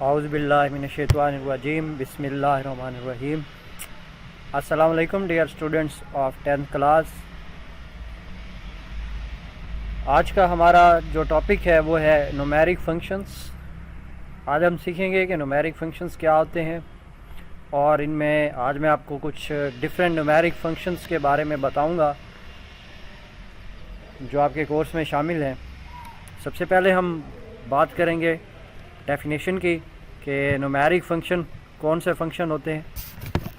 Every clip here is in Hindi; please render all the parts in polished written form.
औज़ुबिल्लाहिमिनश्शैतानिर्रजीम बिस्मिल्लाहिर्रहमानिर्रहीम। अस्सलाम वालेकुम dear students of 10th class. आज का हमारा जो टॉपिक है वो है न्यूमेरिक फंक्शंस। आज हम सीखेंगे कि न्यूमेरिक फंक्शंस क्या होते हैं और इनमें आज मैं आपको कुछ डिफरेंट न्यूमेरिक फंक्शंस के बारे में बताऊंगा जो आपके कोर्स में शामिल हैं। सबसे पहले हम बात करेंगे डेफिनेशन की कि न्यूमेरिक फंक्शन कौन से फंक्शन होते हैं।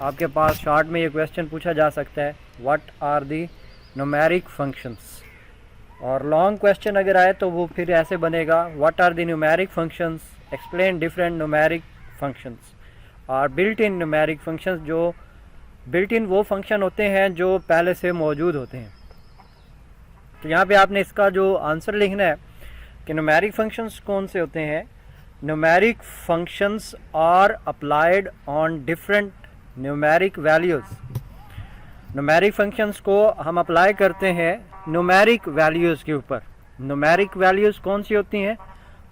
आपके पास शॉर्ट में ये क्वेश्चन पूछा जा सकता है, what are the numeric functions. और लॉन्ग क्वेश्चन अगर आए तो वो फिर ऐसे बनेगा, what are the numeric functions, explain different numeric functions. और बिल्ट इन न्यूमेरिक फंक्शंस, जो बिल्ट इन वो फंक्शन होते हैं जो पहले से मौजूद होते हैं। तो यहाँ पे आपने इसका जो आंसर लिखना है कि न्यूमेरिक फंक्शंस कौन से होते हैं। Numeric functions are applied on different numeric values. Numeric functions को हम अप्लाई करते हैं न्यूमेरिक वैल्यूज़ के ऊपर। न्यूमेरिक वैल्यूज़ कौन सी होती हैं?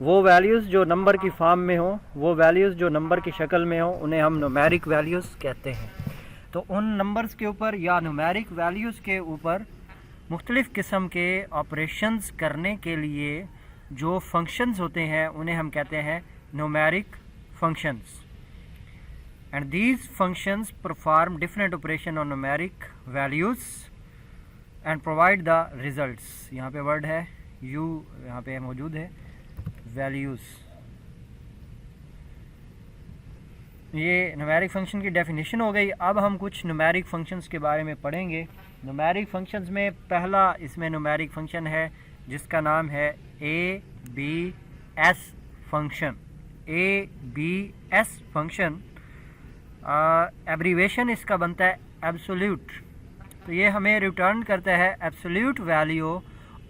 वो वैल्यूज़ जो नंबर की फॉर्म में हो, वो वैल्यूज़ जो नंबर की शक्ल में हो, उन्हें हम न्यूमेरिक वैल्यूज़ कहते हैं। तो उन नंबर्स के ऊपर या न्यूमेरिक वैल्यूज़ के ऊपर मुख्तलिफ़ किस्म के ऑपरेशंस करने के लिए जो फंक्शंस होते हैं उन्हें हम कहते हैं numeric functions. And these functions perform different operation on numeric values and provide the results. यहाँ पे वर्ड है यू, यहाँ पे मौजूद है वैल्यूज़। ये न्यूमेरिक फंक्शन की डेफिनेशन हो गई। अब हम कुछ न्यूमेरिक फंक्शंस के बारे में पढ़ेंगे। न्यूमेरिक फंक्शंस में पहला इसमें न्यूमेरिक फंक्शन है जिसका नाम है ABS function. ABS function abbreviation इसका बनता है एब्सोल्यूट। तो ये हमें रिटर्न करता है absolute value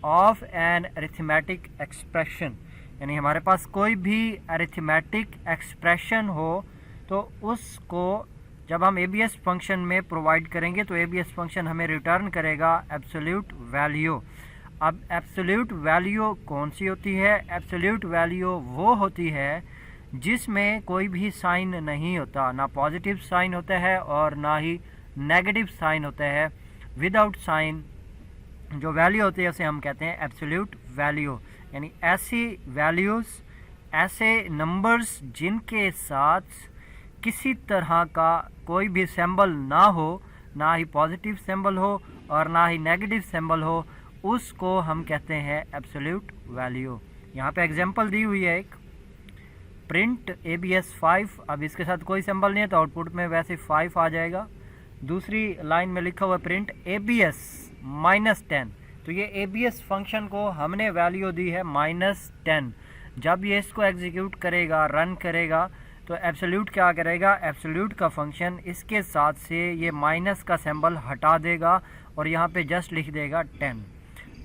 of an arithmetic expression. यानी हमारे पास कोई भी अरिथमेटिक एक्सप्रेशन हो तो उसको जब हम ABS फंक्शन में प्रोवाइड करेंगे तो ABS फंक्शन हमें रिटर्न करेगा एब्सोल्यूट वैल्यू। अब एब्सोल्यूट वैल्यू कौन सी होती है? एब्सोल्यूट वैल्यू वो होती है जिसमें कोई भी साइन नहीं होता, ना पॉजिटिव साइन होता है और ना ही नेगेटिव साइन होता है। विदाउट साइन जो वैल्यू होती है उसे हम कहते हैं एब्सोल्यूट वैल्यू। यानी ऐसी वैल्यूज़, ऐसे नंबर्स जिनके साथ किसी तरह का कोई भी सिंबल ना हो, ना ही पॉजिटिव सिंबल हो और ना ही नेगेटिव सिंबल हो, उसको हम कहते हैं एब्सोल्यूट वैल्यू। यहाँ पे एग्जांपल दी हुई है एक, प्रिंट ABS 5। अब इसके साथ कोई सिंबल नहीं है तो आउटपुट में वैसे 5 आ जाएगा। दूसरी लाइन में लिखा हुआ प्रिंट ABS -10। तो ये ABS फंक्शन को हमने वैल्यू दी है -10। जब ये इसको एग्जीक्यूट करेगा, रन करेगा, तो एब्सोल्यूट क्या करेगा? एब्सोल्यूट का फंक्शन इसके साथ से ये माइनस का सिंबल हटा देगा और यहाँ पे जस्ट लिख देगा 10।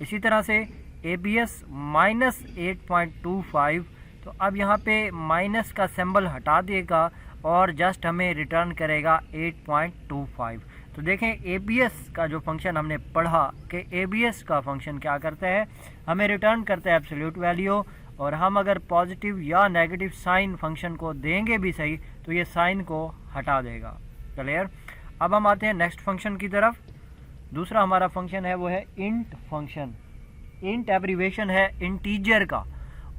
इसी तरह से ABS -8.25। तो अब यहाँ पे माइनस का सिंबल हटा देगा और जस्ट हमें रिटर्न करेगा 8.25। तो देखें ABS का जो फंक्शन हमने पढ़ा कि ABS का फंक्शन क्या करता है, हमें रिटर्न करता है एब्सोल्यूट वैल्यू। और हम अगर पॉजिटिव या नेगेटिव साइन फंक्शन को देंगे भी सही तो ये साइन को हटा देगा। क्लियर? अब हम आते हैं नेक्स्ट फंक्शन की तरफ। दूसरा हमारा फंक्शन है वो है इंट फंक्शन। इंट एब्रीवेशन है इंटीजर का,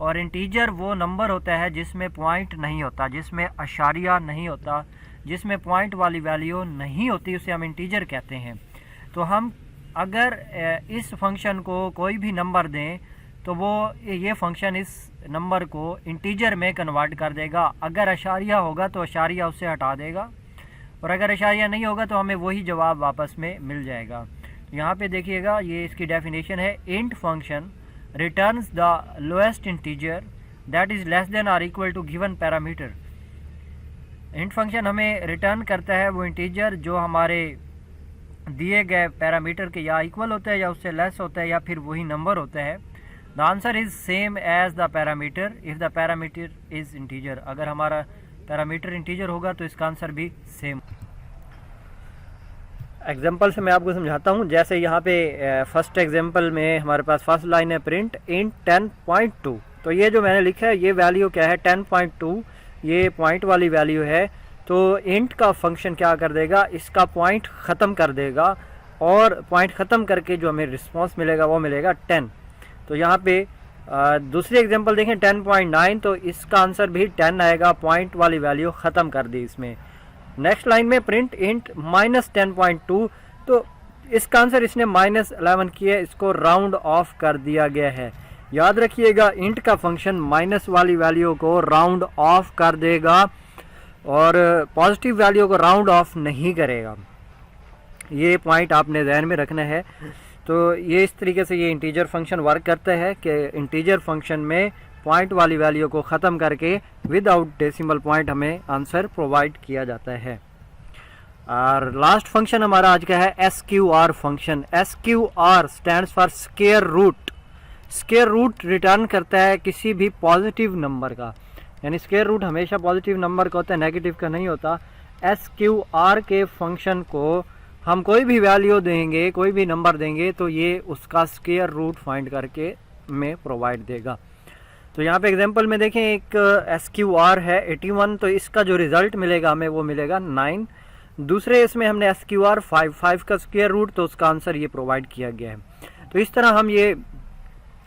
और इंटीजर वो नंबर होता है जिसमें पॉइंट नहीं होता, जिसमें अशारिया नहीं होता, जिसमें पॉइंट वाली वैल्यू नहीं होती, उसे हम इंटीजर कहते हैं। तो हम अगर इस फंक्शन को कोई भी नंबर दें तो वो ये फंक्शन इस नंबर को इंटीजर में कन्वर्ट कर देगा। अगर अशारिया होगा तो अशारिया उससे हटा देगा, और अगर अशारिया नहीं होगा तो हमें वही जवाब वापस में मिल जाएगा। यहाँ पे देखिएगा, ये इसकी डेफिनेशन है, int function returns the lowest integer that is less than और equal to given parameter. Int function हमें रिटर्न करता है वो इंटीजर जो हमारे दिए गए पैरामीटर के या इक्वल होता है या उससे लेस होता है या फिर वही नंबर होता है। The answer is same as the parameter if the parameter is integer. अगर हमारा पैरामीटर इंटीजर होगा तो इसका आंसर भी सेम। एग्जांपल से मैं आपको समझाता हूँ। जैसे यहाँ पे फर्स्ट एग्जांपल में हमारे पास फर्स्ट लाइन है प्रिंट इंट 10.2। तो ये जो मैंने लिखा है ये वैल्यू क्या है 10.2, ये पॉइंट वाली वैल्यू है, तो इंट का फंक्शन क्या कर देगा, इसका पॉइंट ख़त्म कर देगा और पॉइंट ख़त्म करके जो हमें रिस्पांस मिलेगा वो मिलेगा 10। तो यहाँ पे दूसरी एग्जांपल देखें 10.9, तो इसका आंसर भी 10 आएगा, पॉइंट वाली वैल्यू ख़त्म कर दी इसमें। नेक्स्ट लाइन में प्रिंट इंट -10.2, तो इसका आंसर इसने -11 किया, इसको राउंड ऑफ कर दिया गया है। याद रखिएगा इंट का फंक्शन माइनस वाली वैल्यू को राउंड ऑफ कर देगा और पॉजिटिव वैल्यू को राउंड ऑफ नहीं करेगा। ये पॉइंट आपने ध्यान में रखना है। तो ये इस तरीके से ये इंटीजर फंक्शन वर्क करता है कि इंटीजर फंक्शन में पॉइंट वाली वैल्यू को ख़त्म करके विदाउट डेसिमल पॉइंट हमें आंसर प्रोवाइड किया जाता है। और लास्ट फंक्शन हमारा आज का है SQR function. SQR stands for square root. Square root return करता है किसी भी पॉजिटिव नंबर का, यानी स्क्वायर रूट हमेशा पॉजिटिव नंबर का होता है, नेगेटिव का नहीं होता। SQR के फंक्शन को हम कोई भी वैल्यू देंगे, कोई भी नंबर देंगे, तो ये उसका स्क्वायर रूट फाइंड करके हमें प्रोवाइड देगा। तो यहाँ पे एग्जांपल में देखें एक SQR है 81, तो इसका जो रिज़ल्ट मिलेगा हमें वो मिलेगा 9। दूसरे इसमें हमने SQR 5 का स्क्वायर रूट, तो उसका आंसर ये प्रोवाइड किया गया है। तो इस तरह हम ये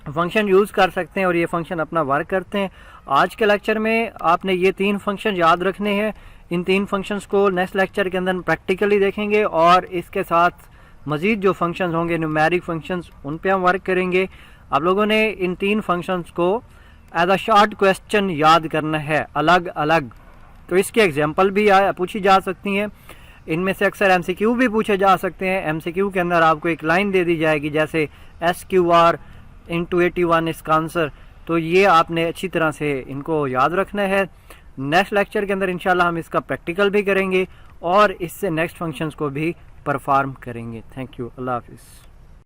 फंक्शन यूज़ कर सकते हैं और ये फंक्शन अपना वर्क करते हैं। आज के लेक्चर में आपने ये 3 फंक्शन याद रखने हैं। इन 3 फंक्शंस को नेक्स्ट लेक्चर के अंदर प्रैक्टिकली देखेंगे और इसके साथ मज़ीद जो फंक्शंस होंगे न्यूमेरिक फंक्शंस, उन पे हम वर्क करेंगे। आप लोगों ने इन 3 फंक्शंस को एज अ शॉर्ट क्वेश्चन याद करना है अलग अलग। तो इसके एग्जांपल भी पूछी जा सकती हैं, इनमें से अक्सर MCQ भी पूछे जा सकते हैं। MCQ के अंदर आपको एक लाइन दे दी जाएगी जैसे SQR × 81 इसका आंसर, तो ये आपने अच्छी तरह से इनको याद रखना है। नेक्स्ट लेक्चर के अंदर इंशाल्लाह हम इसका प्रैक्टिकल भी करेंगे और इससे नेक्स्ट फंक्शंस को भी परफॉर्म करेंगे। थैंक यू, अल्लाह हाफिज़।